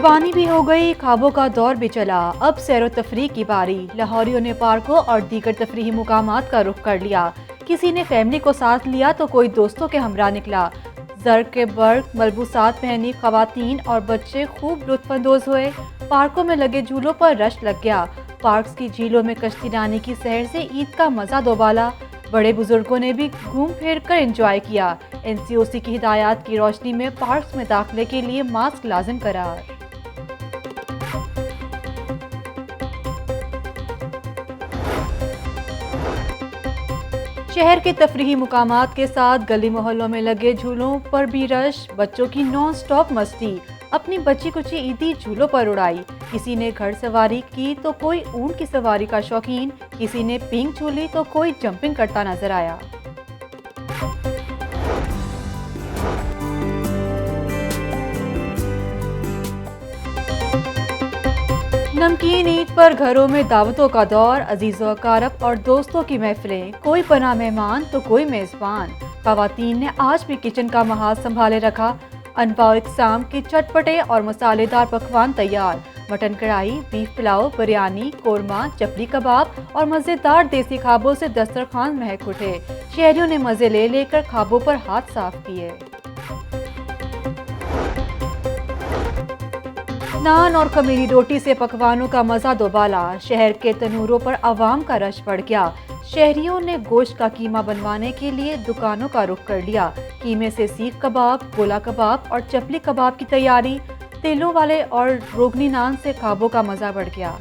कुर्बानी भी हो गई, ख्वाबों का दौर भी चला। अब सैर तफरीह की बारी। लाहौरियों ने पार्कों और दीगर तफरीही मुकामात का रुख कर लिया। किसी ने फैमिली को साथ लिया तो कोई दोस्तों के हमरा निकला। जर्क के बर्ग मलबूसात पहनी खवातीन और बच्चे खूब लुत्फानंदोज हुए। पार्कों में लगे झूलों पर रश लग गया। पार्क्स की झीलों में कश्तीरानी की सैर से ईद का मजा दोबाला। बड़े बुजुर्गों ने भी घूम फिर कर एंजॉय किया। NCOC की हिदायत की रोशनी में पार्क्स में दाखिले के लिए मास्क लाजिम करार। शहर के तफरीही मुकामात के साथ गली मोहल्लों में लगे झूलों पर भी रश। बच्चों की नॉन स्टॉप मस्ती। अपनी बच्ची कुची ईदी झूलों पर उड़ाई। किसी ने घड़ सवारी की तो कोई ऊंट की सवारी का शौकीन। किसी ने पींग झूली तो कोई जंपिंग करता नजर आया। नमकीन ईद पर घरों में दावतों का दौर। अजीज़ो अकारब और दोस्तों की महफिलें। कोई बना मेहमान तो कोई मेज़बान। ख़वातीन ने आज भी किचन का महाज संभाले रखा। अनवाउ इक़साम के चटपटे और मसालेदार पकवान तैयार। मटन कढ़ाई, बीफ पुलाव, बिरयानी, कोरमा, चपली कबाब और मज़ेदार देसी खाबों से दस्तरखान महक उठे। शहरियों ने मज़े ले लेकर खाबों पर हाथ साफ किए। नान और खमीरी रोटी से पकवानों का मजा दोबाला। शहर के तनूरों पर आवाम का रश बढ़ गया। शहरियों ने गोश्त का कीमा बनवाने के लिए दुकानों का रुख कर लिया। कीमे से सीख कबाब, गोला कबाब और चपली कबाब की तैयारी। तेलों वाले और रोगनी नान से खाबों का मजा बढ़ गया।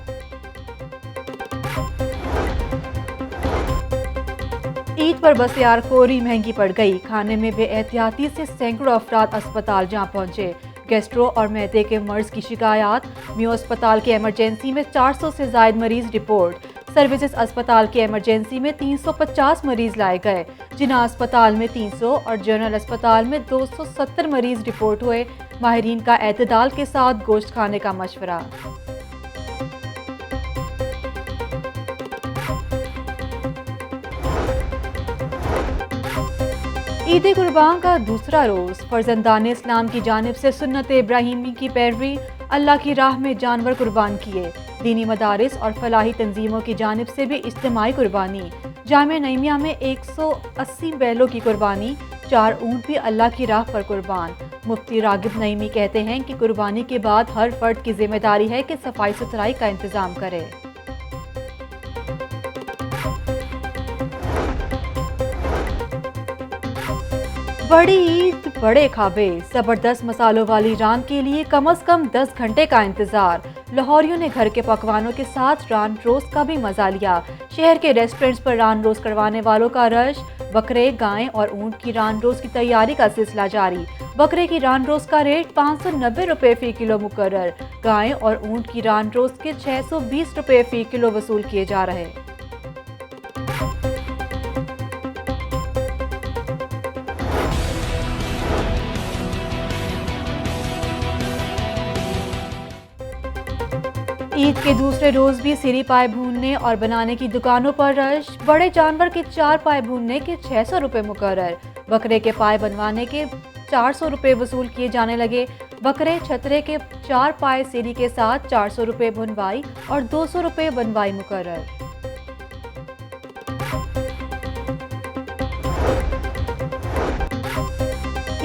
ईद पर बसियारखोरी महंगी पड़ गई। खाने में बेएहतियाती से सैकड़ों अफराद अस्पताल जा पहुंचे। गैस्ट्रो और मैदे के मर्ज की शिकायत। मियो अस्पताल के इमरजेंसी में 400 से ज्यादा मरीज रिपोर्ट। सर्विसेज अस्पताल के इमरजेंसी में 350 मरीज लाए गए। जिना अस्पताल में 300 और जनरल अस्पताल में 270 मरीज रिपोर्ट हुए। माहिरीन का एतदाल के साथ गोश्त खाने का मशवरा। ईद कुर्बान का दूसरा रोज। फर्जंदान इस्लाम की जानिब से सुन्नत इब्राहिमी की पैरवी। अल्लाह की राह में जानवर कुर्बान किए। दीनी मदारिस और फलाही तंजीमों की जानिब से भी इज्तिमाई कुर्बानी। जामे नईमिया में 180 बैलों की कुर्बानी। 4 ऊँट भी अल्लाह की राह पर कुर्बान। मुफ्ती रागिब नईमी कहते हैं कि कुर्बानी के बाद हर फर्द की जिम्मेदारी है कि सफाई सुथराई का इंतजाम करे। बड़ी ईद बड़े खाबे। जबरदस्त मसालों वाली रान के लिए कम से कम 10 घंटे का इंतजार। लाहौरियों ने घर के पकवानों के साथ रान रोस्ट का भी मजा लिया। शहर के रेस्टोरेंट्स पर रान रोस्ट करवाने वालों का रश। बकरे, गाय और ऊंट की रान रोस्ट की तैयारी का सिलसिला जारी। बकरे की रान रोस्ट का रेट 590 रुपए फी किलो मुकर्रर। गाय और ऊंट की रान रोस्ट के 620 रुपए फी किलो वसूल किए जा रहे। ईद के दूसरे रोज भी सिरी पाए भूनने और बनाने की दुकानों पर रश। बड़े जानवर के 4 पाए भूनने के 600 रुपए मुकर्रर। बकरे के पाए बनवाने के 400 रुपए वसूल किए जाने लगे। बकरे छतरे के 4 पाए सिरी के साथ 400 रुपए भुनवाई और 200 रुपए बनवाई मुकर्रर।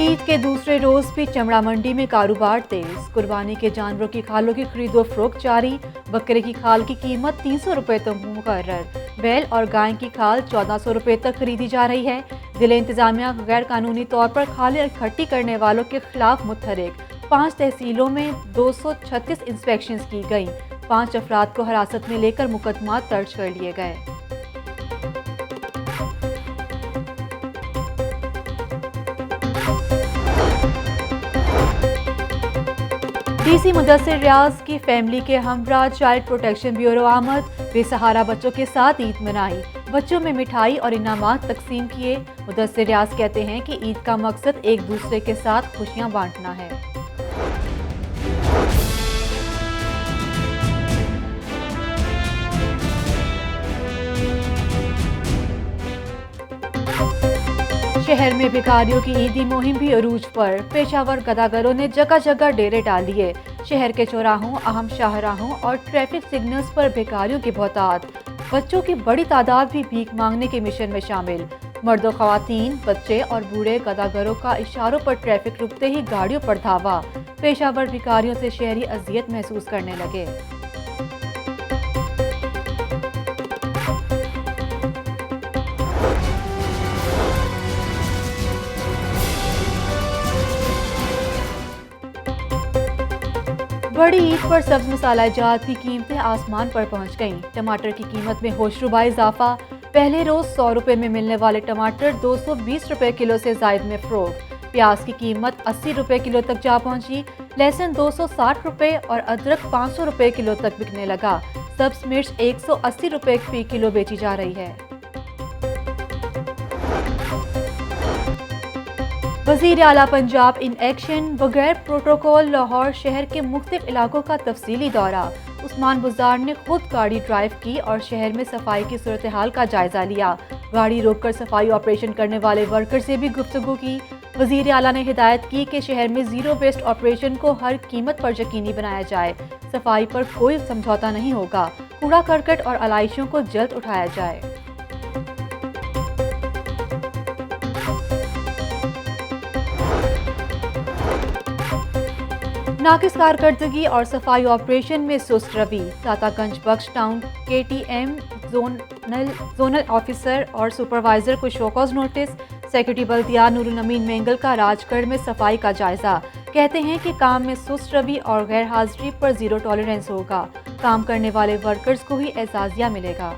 ईद के दूसरे रोज भी चमड़ा मंडी में कारोबार तेज। कुर्बानी के जानवरों की खालों की खरीदो फरोख्त जारी। बकरे की खाल की कीमत 300 रुपए तक मुकर्रर। बैल और गाय की खाल 1400 रुपए तक खरीदी जा रही है। जिले इंतजामिया गैर कानूनी तौर पर खालें इकट्ठी करने वालों के खिलाफ मुतहरिक। 5 तहसीलों में 236 इंस्पेक्शंस की गई। 5 अफराद को हिरासत में लेकर मुकदमा दर्ज कर लिए गए। DC मुदस्सिर रियाज की फैमिली के हमरा चाइल्ड प्रोटेक्शन ब्यूरो आमद। बेसहारा बच्चों के साथ ईद मनाई। बच्चों में मिठाई और इनामात तकसीम किए। मुदस्सिर रियाज कहते हैं कि ईद का मकसद एक दूसरे के साथ खुशियां बांटना है। शहर में भिखारियों की ईदी मुहिम भी अरूज पर। पेशावर गदागरों ने जगह जगह डेरे डाल लिए। शहर के चौराहों, अहम शाहराहों और ट्रैफिक सिग्नल्स पर भिखारियों की बहुतायत। बच्चों की बड़ी तादाद भी भीख मांगने के मिशन में शामिल। मर्दों, खवातीन, बच्चे और बूढ़े गदागरों का इशारों पर ट्रैफिक रुकते ही गाड़ियों पर धावा। पेशावर भिखारियों से शहरी अजियत महसूस करने लगे। बड़ी ईद पर सब्ज मसाला जात की कीमतें आसमान पर पहुंच गईं। टमाटर की कीमत में होशरुबा इजाफा। पहले रोज 100 रुपए में मिलने वाले टमाटर 220 रुपए किलो से जायद में फरोख्त। प्याज की कीमत 80 रुपए किलो तक जा पहुंची। लहसुन 260 रुपए और अदरक 500 रुपए किलो तक बिकने लगा। सब्ज मिर्च 180 रुपए फी किलो बेची जा रही है। वज़ीर आला पंजाब इन एक्शन, बगैर प्रोटोकॉल लाहौर शहर के मुख्तलिफ इलाकों का तफसीली दौरा। उस्मान बुज़दार ने खुद गाड़ी ड्राइव की और शहर में सफाई की सूरत हाल का जायजा लिया। गाड़ी रोककर सफाई ऑपरेशन करने वाले वर्कर से भी गुफ्तगू की। वज़ीर आला ने हिदायत की कि शहर में ज़ीरो वेस्ट ऑपरेशन को हर कीमत पर यकीनी बनाया जाए। सफाई पर कोई समझौता नहीं होगा। कूड़ा करकट और आलाइशों को जल्द उठाया जाए। नाकिस कारकर्दगी और सफाई ऑपरेशन में सुस्त रवि। तातागंज बख्श टाउन KTM जोनल ऑफिसर और सुपरवाइजर को शोकॉज नोटिस। सेक्रेटरी बल्दिया नूरुल अमीन मेंगल का राजगढ़ में सफाई का जायजा। कहते हैं कि काम में सुस्त रवि और गैर हाजिरी पर जीरो टॉलरेंस होगा। काम करने वाले वर्कर्स को ही एजाजिया मिलेगा।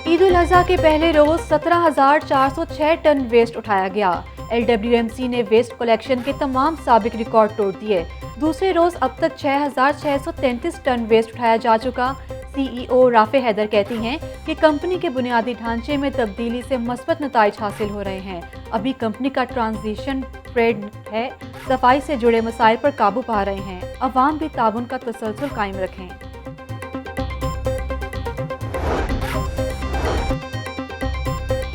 ईद उल अजहा के पहले रोज 17,406 टन वेस्ट उठाया गया। LWMC ने वेस्ट कलेक्शन के तमाम साबिक रिकॉर्ड तोड़ दिए। दूसरे रोज अब तक 6,633 टन वेस्ट उठाया जा चुका। CEO राफे हैदर कहती हैं कि कंपनी के बुनियादी ढांचे में तब्दीली से मस्बत नताइज हासिल हो रहे हैं। अभी कंपनी का ट्रांजिशन पीरियड है। सफाई से जुड़े मसाइल पर काबू पा रहे हैं। अवाम भी ताउन का तसलसल कायम रखें।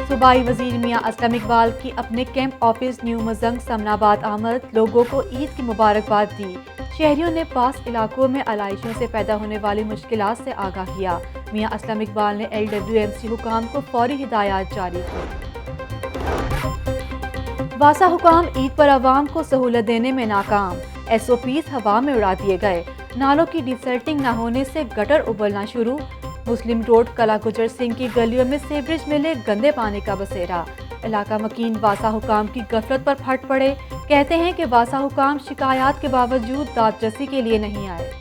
सूबाई वजीर मियां असलम इकबाल की अपने camp office new Mazang Samanabad आमद। लोगों को ईद की मुबारकबाद दी। शहरियों ने पास इलाकों में आलाइशों से पैदा होने वाली मुश्किलात से आगाह किया। मियां असलम इकबाल ने LWMC हुकाम को फौरी हिदायत जारी की। वासा हुकाम ईद पर आवाम को सहूलत देने में नाकाम। SOPs हवा में उड़ा दिए गए। नालों की डिसल्टिंग न होने से गटर उबलना शुरू। मुस्लिम रोड कला गुजर सिंह की गलियों में सीवरेज मिले गंदे पानी का बसेरा। इलाका मकीन वासा हुकाम की गफलत पर फट पड़े। कहते हैं कि वासा हुकाम शिकायत के बावजूद दादरसी के लिए नहीं आए।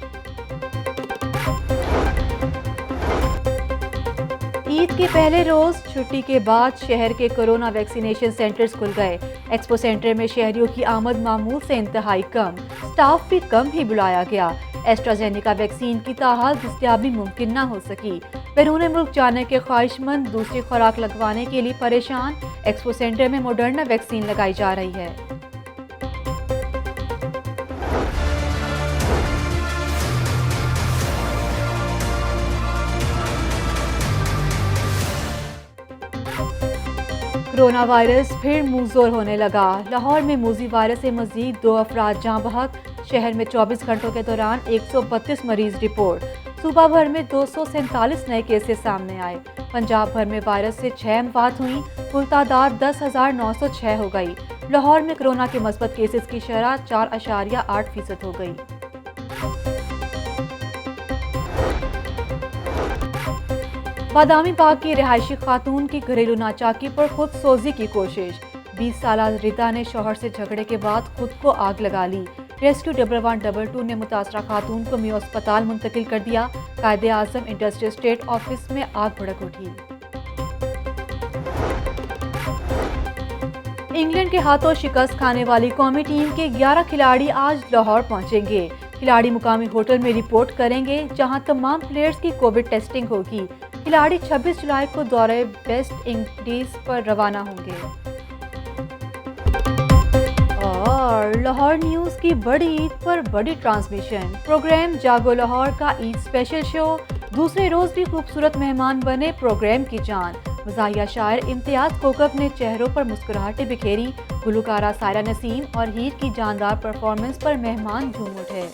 ईद के पहले रोज छुट्टी के बाद शहर के कोरोना वैक्सीनेशन सेंटर्स खुल गए। एक्सपो सेंटर में शहरियों की आमद मामूल से इंतहाई कम। स्टाफ भी कम ही बुलाया गया। एस्ट्राजेनिका वैक्सीन की ताहाल दस्तयाबी मुमकिन न हो सकी। बैरून मुल्क जाने के ख्वाहिशमंद दूसरी खुराक लगवाने के लिए परेशान। एक्सपो सेंटर में मॉडर्ना वैक्सीन लगाई जा रही है। कोरोना वायरस फिर मुंहजोर होने लगा। लाहौर में मूजी वायरस से मजीद 2 अफराद जाँ बहक। शहर में 24 घंटों के दौरान 132 मरीज रिपोर्ट। सूबा भर में 247 नए केसेस सामने आए। पंजाब भर में वायरस से 6 अमवात हुई। कुल तादाद 10,906 हो गई। लाहौर में कोरोना के मस्बत केसेस की शरह 4.8% हो गई। बादामी बाग की रिहायशी खातून की घरेलू नाचाकी पर खुद सोजी की कोशिश। 20 साला रिदा ने शौहर से झगड़े के बाद खुद को आग लगा ली। रेस्क्यू 112 ने मुतासरा खातून को मियो अस्पताल मुंतकिल कर दिया। कायदे आजम इंडस्ट्रियल स्टेट ऑफिस में आग भड़क उठी। इंग्लैंड के हाथों शिकस्त खाने वाली कौमी टीम के 11 खिलाड़ी आज लाहौर पहुंचेंगे। खिलाड़ी मुकामी होटल में रिपोर्ट करेंगे, जहां तमाम प्लेयर्स की कोविड टेस्टिंग होगी। खिलाड़ी 26 जुलाई को दौरे वेस्ट इंडीज पर रवाना होंगे। और लाहौर न्यूज़ की बड़ी ईद पर बड़ी ट्रांसमिशन। प्रोग्राम जागो लाहौर का ईद स्पेशल शो। दूसरे रोज भी खूबसूरत मेहमान बने प्रोग्राम की जान। मज़ाहिया शायर इम्तियाज कोकब ने चेहरों पर मुस्कुराहटें बिखेरी। गुलकारा सायरा नसीम और हीर की जानदार परफॉर्मेंस पर मेहमान झूम उठे।